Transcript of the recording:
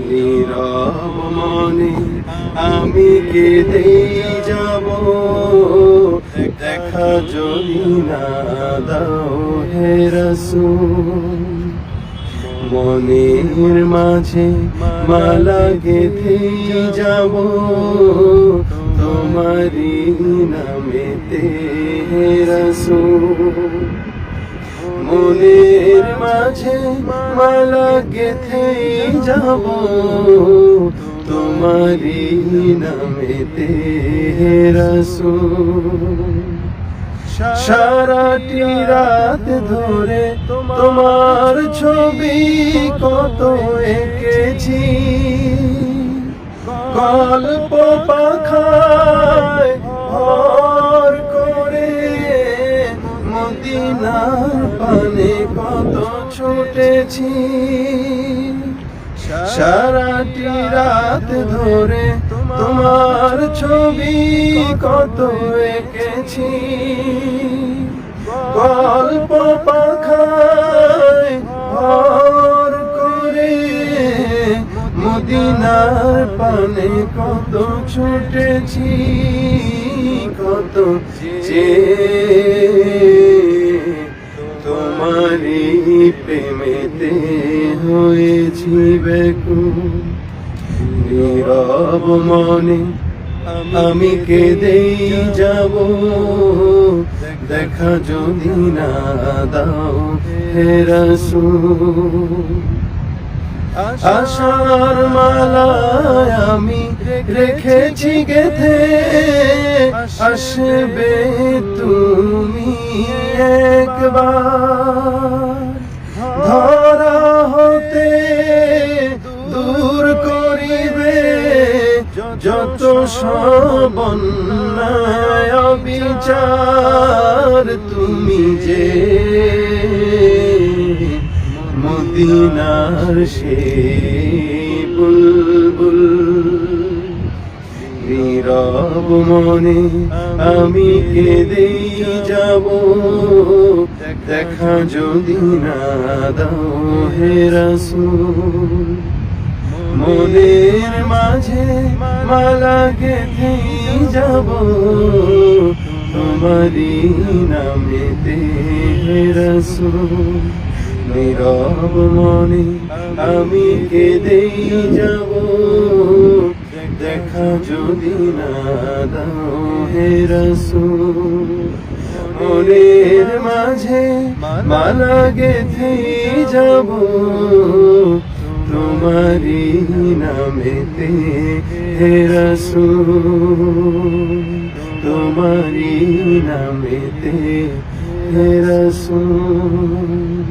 নীরব মনে আমি কেঁদেই যাব, দেখা যদি না দাও হে রাসূল। মনের মাঝে মালা গেঁথেই যাব, তোমারি নামেতে হে রাসূল। মনের মাঝে মালা গেঁথেই যাব, তোমারি নামেতে হে রাসূল। সারাটি রাত ধরে তোমার ছবি কত এঁকেছি, গল্প পাখায় ভর করে মদিনার পানে কত ছুটেছি। সারাটি রাত ধরে তোমার ছবি কত এঁকেছি, গল্প পাখায় ভর করে মদিনার পানে কত ছুটেছি, কত তোমারি প্রেমেতে হয়েছি ব্যাকুল। নীরব মনে আমি কেঁদেই যাব, দেখা যদি না দাও হে রাসূল। আশার মালায় আমি রেখেছি গেঁথে, আসবে তুমি একবার। ধরা হতে দূর করিবে যত সব অন্যায় অবিচার, তুমি যে মদিনার সেই বুলবুল। নীরব মনে আমি কেঁদেই যাব, দেখা যদি না দাও হে রাসূল। মনের মাঝে মালা গেঁথেই যাব, তোমারি নামেতে হে রাসূল। নীরব মনে আমি কেঁদেই যাব, দেখা যদি না দাও হে রাসূল। মনের মাঝে মালা গেঁথেই যাব, তোমারি নামেতে হে রাসূল। তোমারি নামেতে হে রাসূল।